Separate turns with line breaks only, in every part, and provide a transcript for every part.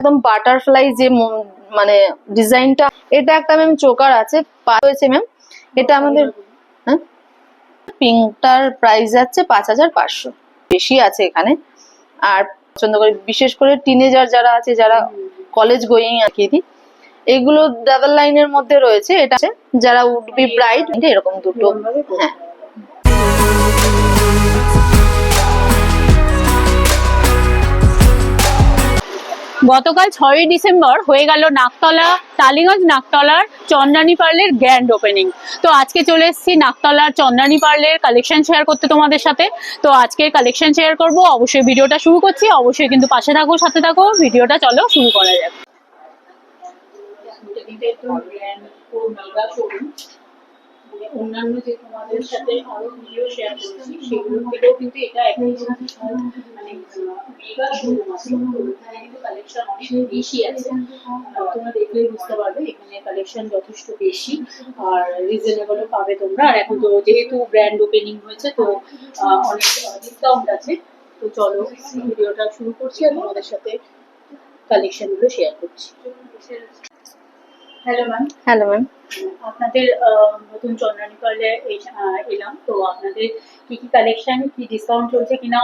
একদম বাটারফ্লাই যে মানে ডিজাইনটা, এটা একটা ম্যাম চোকার আছে হয়েছে ম্যাম। এটা আমাদের পিঙ্কটার প্রাইস যাচ্ছে 5500, বেশি আছে এখানে। আর পছন্দ করে বিশেষ করে টিনেজার যারা আছে, যারা কলেজ গোয়িং আঁকিয়ে দিই, এগুলো ডাবল লাইনের মধ্যে রয়েছে। এটা যারা উড বি ব্রাইড, এরকম দুটো। হ্যাঁ,
গতকাল 6ই ডিসেম্বর হয়ে গেল নাকতলা, টালিগঞ্জ নাকতলার চন্দ্রানী পার্লের গ্র্যান্ড ওপেনিং। তো আজকে চলে এসেছি নাকতলার চন্দ্রানী পার্লের কালেকশন শেয়ার করতে তোমাদের সাথে। তো আজকে কালেকশন শেয়ার করব, অবশ্যই ভিডিওটা শুরু করছি, অবশ্যই কিন্তু পাশে থাকো, সাথে থাকো। ভিডিওটা চলো শুরু করা যাক। অন্যান্য যে তোমাদের সাথে আরো ভিডিও শেয়ার করেছি সেগুলো থেকেও কিন্তু এটা একদম মানে মেগা শোরুম আছে। এখানে কিন্তু কালেকশন অনেক বেশি আছে, তোমরা দেখলেই বুঝতে পারবে এখানে কালেকশন যথেষ্ট বেশি আর রিজনেবলও পাবে তোমরা। আর এখন তো যেহেতু ব্র্যান্ড ওপেনিং হয়েছে তো অনেক ডিসকাউন্ট আছে। তো চলো ভিডিওটা শুরু করছি আর তোমাদের সাথে কালেকশনগুলো শেয়ার করছি। Hello ma'am.
Hello ma'am.
আপনাদের নতুন চন্দ্রানী পার্লে এলাম, তো আপনাদের কি কি কালেকশন, কি ডিসকাউন্ট চলছে কিনা,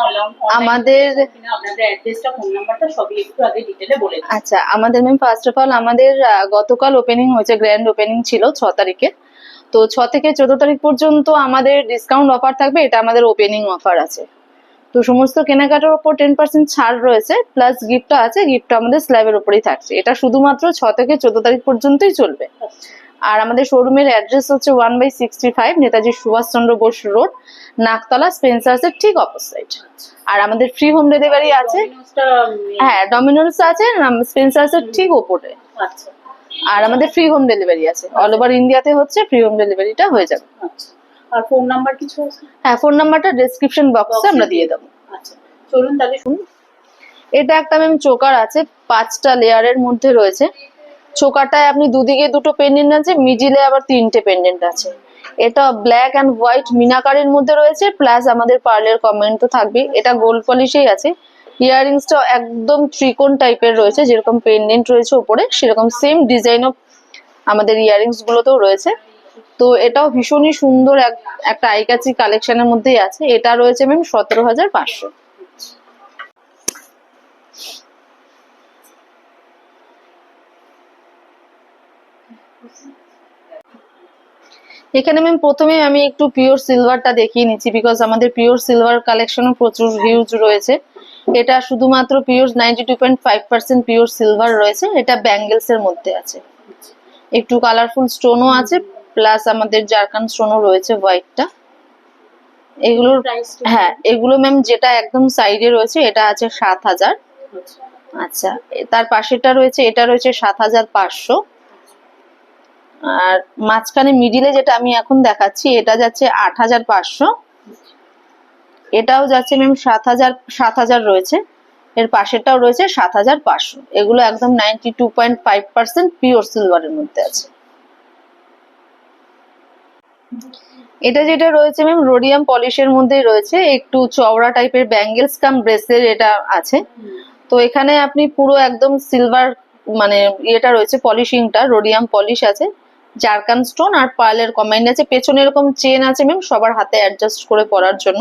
আমাদের
কিনা, আপনাদের অ্যাড্রেসটা, ফোন নাম্বারটা সবই একটু আগে ডিটেইলে বলে দিন।
আচ্ছা, আমাদের ম্যাম ফার্স্ট অফ অল আমাদের গতকাল ওপেনিং হয়েছে, গ্র্যান্ড ওপেনিং ছিল 6 তারিখে। তো 6 থেকে 14 তারিখ পর্যন্ত আমাদের ডিসকাউন্ট অফার থাকবে, এটা আমাদের ওপেনিং অফার আছে। তো সমস্ত কেনাকাটার উপর 10% ছাড় রয়েছে, প্লাস গিফটটা আছে। গিফটটা আমাদের স্ল্যাবের উপরেই থাকছে। এটা শুধুমাত্র 6 থেকে 14 তারিখ পর্যন্তই চলবে। আর আমাদের শোরুমের অ্যাড্রেস হচ্ছে 1/65 নেতাজি সুভাষচন্দ্র বোস রোড, নাকতলা, স্পেন্সার্সের ঠিক অপোজিট। আর আমাদের ফ্রি হোম ডেলিভারি আছে। হ্যাঁ, ডমিনোস আছে স্পেন্সার্সের ঠিক ওপরে।
আচ্ছা।
আর আমাদের ফ্রি হোম ডেলিভারি আছে, অল ওভার ইন্ডিয়াতে হচ্ছে, ফ্রি হোম ডেলিভারিটা হয়ে যাবে।
আচ্ছা। আর ফোন নাম্বার কিছু আছে?
হ্যাঁ, ফোন নাম্বারটা ডেসক্রিপশন বক্সে আমরা দিয়ে দেবো।
আচ্ছা, চলুন তাহলে শুনুন।
এটা একটা ম্যাম চোকার আছে, 5টা লেয়ারের মধ্যে রয়েছে। চোকারটায় আপনি দুদিকে দুটো পেন্ডেন্ট আছে, মিডিলে আবার 3টে পেন্ডেন্ট আছে। এটা ব্ল্যাক অ্যান্ড হোয়াইট মিনাকারের মধ্যে রয়েছে, প্লাস আমাদের পার্লের কমেন্ট তো থাকবে। এটা গোল্ড পলিশেই আছে। ইয়াররিংসটা একদম ত্রিকোণ টাইপের রয়েছে, যেরকম পেন্ডেন্ট রয়েছে উপরে সেরকম সেম ডিজাইন অফ আমাদের ইয়াররিংস গুলোতেও রয়েছে। তো এটাও ভীষণই সুন্দর একটা আইকাচি কালেকশনের মধ্যেই আছে। এটা রয়েছে ম্যাম 17,500। এখানে ম্যাম প্রথমে আমি একটু পিওর সিলভারটা দেখিয়ে নিচ্ছি, বিকজ আমাদের পিওর সিলভার কালেকশনও প্রচুর হিউজ রয়েছে। এটা শুধুমাত্র পিওর 92.5% পিওর সিলভার রয়েছে। এটা ব্যাঙ্গেলস এর মধ্যে আছে, একটু কালারফুল স্টোনও আছে, প্লাস আমাদের জারকান স্টোনও রয়েছে হোয়াইটটা। এগুলোর হ্যাঁ, এগুলো ম্যাম যেটা একদম সাইডে রয়েছে এটা আছে 7,000। আচ্ছা, তার পাশেটা রয়েছে, এটা রয়েছে 7,500। আর মাঝখানে মিডিলে যেটা আমি এখন দেখাচ্ছি এটা যাচ্ছে 8,500। এটাও যাচ্ছে ম্যাম 7,000 রয়েছে। এর পাশেরটাও রয়েছে 7,500। এগুলো একদম 92.5% পিওর সিলভারের মধ্যে আছে। এটা যেটা রয়েছে ম্যাম রোডিয়াম পলিশের মধ্যেই রয়েছে, একটু চওড়া টাইপের ব্যাঙ্গেলস কাম ব্রেসলেট এটা আছে। তো এখানে আপনি পুরো একদম সিলভার মানে ইয়েটা রয়েছে, পলিশিংটা রোডিয়াম পলিশ আছে, জারকান স্টোন আর পার্লের কম্বাইন্ড আছে। পেছনে এরকম চেন আছে ম্যাম সবার হাতে অ্যাডজাস্ট করে পরার জন্য।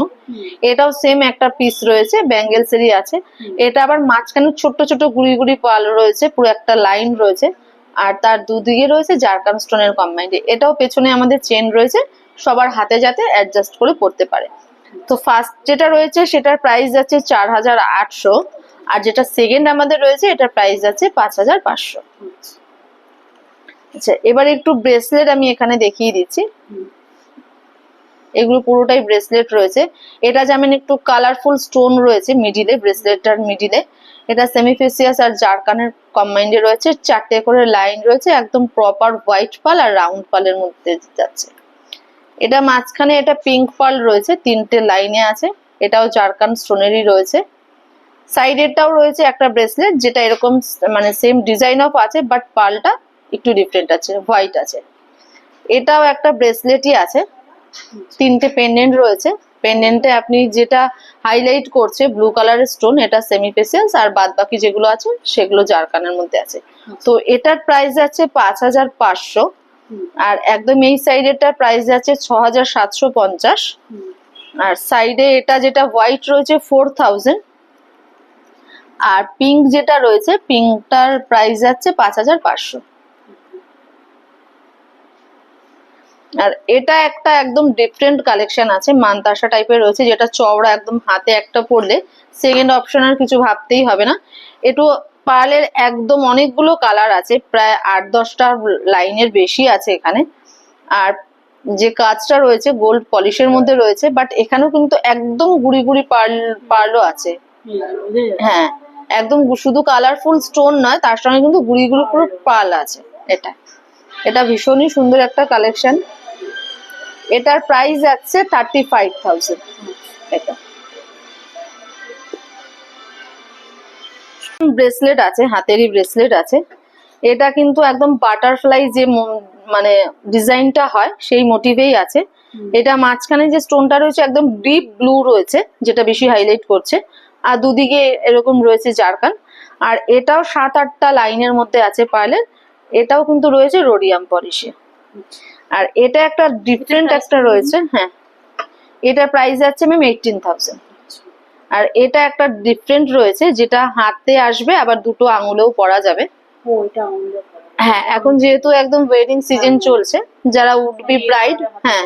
এটাও সেম একটা পিস রয়েছে, ব্যাঙ্গেলসেরই আছে। এটা আবার মাঝখানে ছোট ছোট গুড়ি গুড়ি পার্ল রয়েছে, পুরো একটা লাইন রয়েছে। আর তার দুদিকে রয়েছে জারকান স্টোনের কম্বাইন্ডে। এটাও পেছনে আমাদের চেন রয়েছে, সবার হাতে যাতে অ্যাডজাস্ট করে পড়তে পারে। তো ফার্স্ট যেটা রয়েছে সেটার প্রাইস যাচ্ছে 4,800। আর যেটা সেকেন্ড আমাদের রয়েছে এটার প্রাইস যাচ্ছে 5,500। আচ্ছা, এবার একটু ব্রেসলেট আমি এখানে দেখিয়ে দিচ্ছি। এগুলো পুরোটাই ব্রেসলেট রয়েছে। এটা যেমন একটু কালারফুল স্টোন রয়েছে মিডিলে, ব্রেসলেটটার মিডিলে। এটা সেমিফেসিয়াস আর জারকানের কম্বাইন্ডে রয়েছে, 4টে করে লাইন রয়েছে, একদম প্রপার হোয়াইট পাল আর রাউন্ড পালের মধ্যে যাচ্ছে। এটা মাঝখানে এটা পিঙ্ক পাল রয়েছে, 3টে লাইনে আছে। এটাও জারকান স্টোনেরই রয়েছে। সাইডেরটাও রয়েছে একটা ব্রেসলেট, যেটা এরকম মানে সেম ডিজাইন অফ আছে, বাট পালটা একটু ডিফারেন্ট আছে, হোয়াইট আছে। এটাও একটা ব্রেসলেটই আছে, 3টে পেন্ডেন্ট রয়েছে। পেন্ডেন্টে আপনি যেটা হাইলাইট করছে ব্লু কালারের স্টোন, এটা সেমি প্রেসিয়াস, আর বাদ বাকি যেগুলো আছে সেগুলো জারকানের মধ্যে আছে। তো এটার প্রাইস আছে 5,500, আর একদম এই সাইডেরটার প্রাইস আছে 6,750, আর সাইডে এটা যেটা হোয়াইট রয়েছে 4,000, আর পিঙ্ক যেটা রয়েছে পিঙ্কটার প্রাইস যাচ্ছে 5,500। আর এটা একটা একদম ডিফারেন্ট কালেকশন আছে, মানতাসা টাইপের রয়েছে, যেটা চওড়া একদম, হাতে একটা পরলে সেকেন্ড অপশন আর কিছু ভাবতেই হবে না। একটু পার্লের একদম অনেকগুলো কালার আছে, প্রায় 8-10টা লাইনের বেশি আছে এখানে। আর যে কাজটা রয়েছে গোল্ড পলিশের মধ্যে রয়েছে, বাট এখানেও কিন্তু একদম গুড়ি গুড়ি পার্লও আছে। হ্যাঁ, একদম শুধু কালারফুল স্টোন নয়, তার সঙ্গে কিন্তু গুড়ি গুড়ি পুরো পার্ল আছে। এটা ভীষণই সুন্দর একটা কালেকশন। এটার প্রাইস যাচ্ছে 35,000। এটা ব্রেসলেট আছে, হাতেরই ব্রেসলেট আছে। এটা কিন্তু একদম বাটারফ্লাই যে মানে ডিজাইনটা হয় সেই মোটিভেই আছে। এটা মাঝখানে যে স্টোনটা রয়েছে একদম ডিপ ব্লু রয়েছে, যেটা বেশি হাইলাইট করছে, আর দুদিকে এরকম রয়েছে জারকান। আর এটাও 7-8টা লাইনের মধ্যে আছে পার্লের। এটাও কিন্তু রয়েছে রোডিয়াম পলিশে। আর এটা একটা ডিফারেন্ট একটা রয়েছে। হ্যাঁ, এটার প্রাইস যাচ্ছে ম্যাম 18,000। আর এটা একটা ডিফারেন্ট রয়েছে, যেটা হাতে আসবে আবার দুটো আঙুলেও পরা যাবে। হ্যাঁ, এখন যেহেতু একদম ওয়েডিং সিজন চলছে, যারা উড বি ব্রাইড, হ্যাঁ,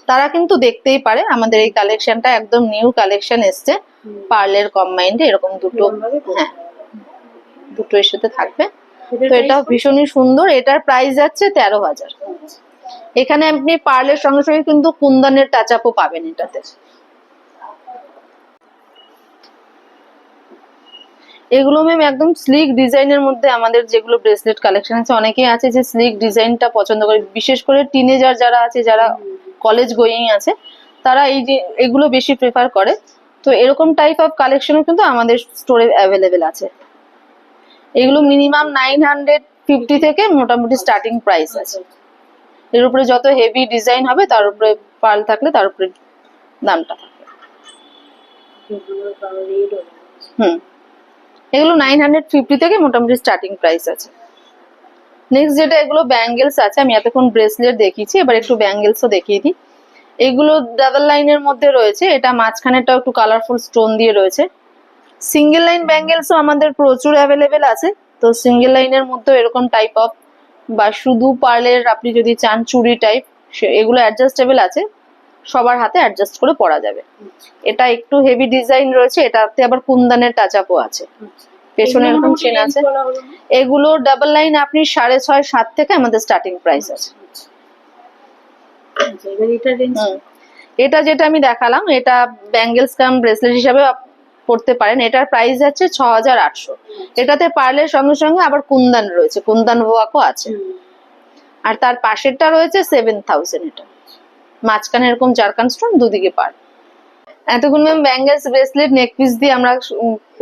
তারা কিন্তু দেখতেই পারে। আমাদের এই কালেকশনটা একদম নিউ কালেকশন এসছে, পার্লের কম্বাইন্ডে এরকম দুটো, হ্যাঁ, দুটো এর সাথে থাকবে। তো এটাও ভীষণই সুন্দর। এটার প্রাইস যাচ্ছে 13,000। এখানে আপনি পার্লের সঙ্গে সঙ্গে কিন্তু কুন্দনের টাচ আপও পাবেন এটাতে। এগুলো ম্যাম একদম স্লিক ডিজাইনের মধ্যে আমাদের যেগুলো ব্রেসলেট কালেকশন আছে, অনেকেই আছে যে স্লিক ডিজাইনটা পছন্দ করে, বিশেষ করে টিনেজার যারা আছে, যারা কলেজ গোয়িং আছে, তারা এই যে এগুলো বেশি প্রেফার করে। তো এরকম টাইপ অফ কালেকশনও কিন্তু আমাদের স্টোরে অ্যাভেলেবেল আছে। এগুলো মিনিমাম 950 থেকে মোটামুটি স্টার্টিং প্রাইস আছে। এর উপরে যত হেভি ডিজাইন হবে তার উপরে পার্ল থাকলে তার উপরে দামটা থাকবে। এগুলো 950 থেকে মোটামুটি স্টার্টিং প্রাইস আছে। নেক্সট যেটা, এগুলো ব্যাঙ্গেলস আছে। আমি এতক্ষণ ব্রেসলেট দেখিয়েছি, এবার একটু ব্যাঙ্গেলসও দেখিয়ে দিই। এগুলো ডাবল লাইনের মধ্যে রয়েছে। এটা মাঝখানেটাও একটু কালারফুল স্টোন দিয়ে রয়েছে। সিঙ্গেল লাইন ব্যাঙ্গেলসও আমাদের প্রচুর অ্যাভেলেবেল আছে। তো সিঙ্গেল লাইনের মধ্যে এরকম টাইপ অফ, বা শুধু পার্লের আপনি যদি চান চুড়ি টাইপ, এগুলো অ্যাডজাস্টেবল আছে, সবার হাতে অ্যাডজাস্ট করে পরা যাবে। এটা একটু হেভি ডিজাইন রয়েছে, এটাতে আবার কুন্দনের টাচ আপও আছে, পেছনে এরকম চেন আছে। এগুলো ডাবল লাইন আপনি 6.5-7 থেকে আমাদের স্টার্টিং প্রাইস আছে। এটা যেটা আমি দেখালাম, এটা ব্যাঙ্গেলস কাম ব্রেসলেট হিসাবে পড়তে পারেন। এটার প্রাইস যাচ্ছে 6,800। এটাতে পার্লের সঙ্গে সঙ্গে আবার কুন্দন রয়েছে, কুন্দন ওয়ার্কও আছে। আর তার পাশেরটা রয়েছে 7,000। এটা মাঝখানে এরকম জারকান স্টোন, দুদিকে পার। এতক্ষণ ম্যাম ব্যাঙ্গেলস, ব্রেসলেট, নেকপিস দিয়ে আমরা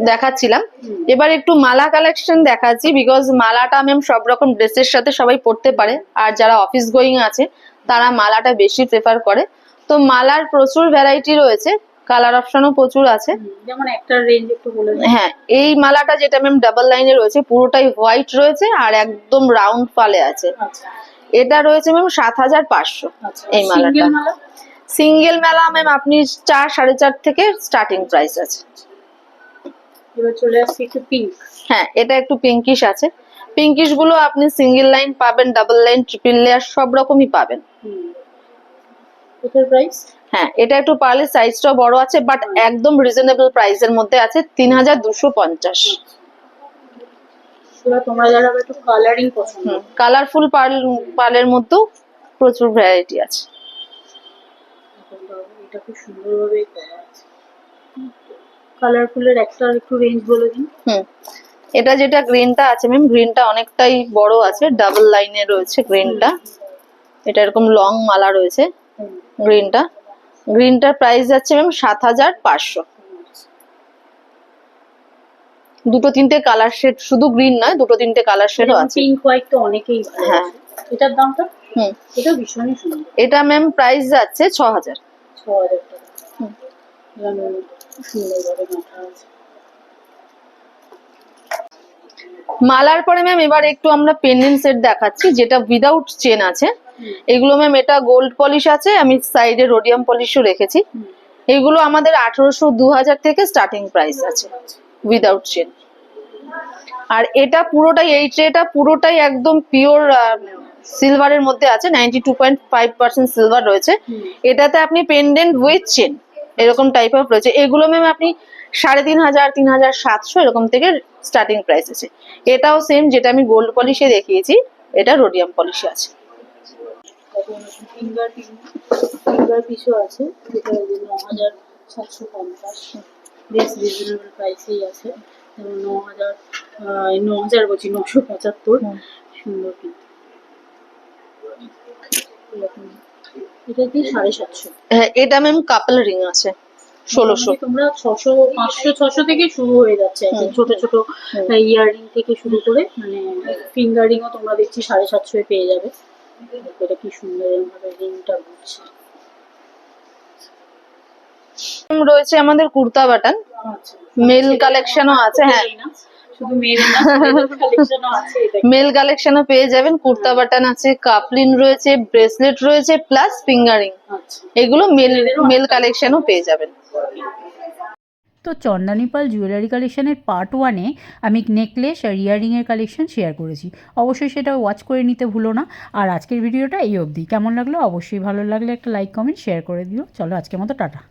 দেখাচ্ছিলাম। এবার একটু মালা কালেকশন দেখাচ্ছি, বিকজ মালাটা ম্যাম সব রকম ড্রেসের সাথে সবাই পরতে পারে, আর যারা অফিস গোয়িং আছে তারা মালাটা বেশি প্রেফার করে। তো মালার প্রচুর ভ্যারাইটি রয়েছে, কালার অপশনও প্রচুর আছে।
যেমন একটা রেঞ্জ একটু বলে দিন।
হ্যাঁ, এই মালাটা যেটা ম্যাম ডাবল লাইনে রয়েছে, পুরোটাই হোয়াইট রয়েছে আর একদম রাউন্ড পালে আছে। এটা রয়েছে ম্যাম 7,500। এই মালাটা সিঙ্গেল মালা ম্যাম আপনি 4-4.5 থেকে স্টার্টিং প্রাইস আছে।
এবার চলে আসছে একটু পিঙ্ক।
হ্যাঁ, এটা একটু পিঙ্কিশ আছে। পিঙ্কিশ গুলো আপনি সিঙ্গেল লাইন পাবেন, ডাবল লাইন, ট্রিপল লেয়ার সব রকমই পাবেন।
এটার প্রাইস?
হ্যাঁ, এটা একটু পার্লের সাইজটাও বড় আছে, বাট একদম রিজনেবল প্রাইসের মধ্যে আছে, 3,250।
তোমরা যারা একটু কালারিং পছন্দ,
কালারফুল পার্লের মধ্যেও প্রচুর ভ্যারাইটি আছে।
এটা খুব সুন্দরভাবে করা আছে। কালারফুলের একটা একটু রেঞ্জ বলে দিন।
এটা যেটা গ্রিনটা আছে ম্যাম, গ্রিনটা অনেকটাই বড় আছে, ডাবল লাইনে রয়েছে গ্রিনটা। এটা এরকম লং মালা রয়েছে গ্রিনটার প্রাইস যাচ্ছে ম্যাম 7,500। দুটো তিনটে কালার শেড, শুধু গ্রিন নয়, দুটো তিনটে কালার শেডও আছে।
পিঙ্ক হোয়াইট তো অনেকেই ভালো।
হ্যাঁ,
এটার দামটা? এটা ভীষণই সুন্দর।
এটা ম্যাম প্রাইস যাচ্ছে 6,000।
6,000 টাকা। এখানে সুন্দরভাবে গাঁথা আছে।
মালার পরে ম্যাম এবার একটু আমরা পেন্ডেন্ট সেট দেখাচ্ছি যেটা উইদাউট চেন আছে। এগুলো ম্যাম এটা গোল্ড পলিশ আছে, আমি সাইডে রোডিয়াম পলিশও রেখেছি। এগুলো আমাদের 1800-2000 থেকে স্টার্টিং প্রাইস আছে উইদাউট চেন। আর এটা পুরোটাই, এই ট্রেটা পুরোটাই একদম পিওর সিলভারের মধ্যে আছে, 92.5% সিলভার রয়েছে। এটাতে আপনি পেন্ডেন্ট উইথ চেন এরকম টাইপ অফ রয়েছে। এগুলো ম্যাম আপনি 3500, 3700 এরকম থেকে স্টার্টিং প্রাইস আছে। এটাও সেম, যেটা আমি গোল্ড পলিশে দেখিয়েছি, এটা রোডিয়াম পলিশে আছে।
ফিঙ্গার পিসও আছে, যেটা 9750, বেশ রিজনেবল প্রাইসেই আছে। 9000 বলছি 975, সুন্দর কিন্তু। এটা কি 750?
হ্যাঁ, এটা ম্যাম কাপল রিং আছে 1600।
তোমরা 600, 500, 600 থেকে শুরু হয়ে যাচ্ছে একদম ছোট ছোট ইয়াররিং থেকে শুরু করে, মানে ফিঙ্গার রিংও তোমরা দেখছি 750 পেয়ে যাবে। এটা কি সুন্দর ভাবে রিংটা ঘুরছে।
রয়েছে আমাদের কুর্তা বাটন, মেল কালেকশনও আছে। হ্যাঁ,
শুধু মেয়েদের না, ছেলেদের কালেকশনও আছে। এটা
মেল কালেকশনও পেয়ে যাবেন। কুর্তা বাটন আছে, কাপলিন রয়েছে, ব্রেসলেট রয়েছে, প্লাস ফিঙ্গারিং।
আচ্ছা,
এগুলো মেল কালেকশনও পেয়ে যাবেন।
তো চন্দনী পাল জুয়েলারি কালেকশনের পার্ট 1-এ আমি নেকলেস আর ইয়াররিংয়ের কালেকশন শেয়ার করেছি, অবশ্যই সেটা ওয়াচ করে নিতে ভুলো না। আর আজকের ভিডিওটা এই অবধি। কেমন লাগলো অবশ্যই, ভালো লাগলে একটা লাইক কমেন্ট শেয়ার করে দিও। চলো আজকের মতো টাটা।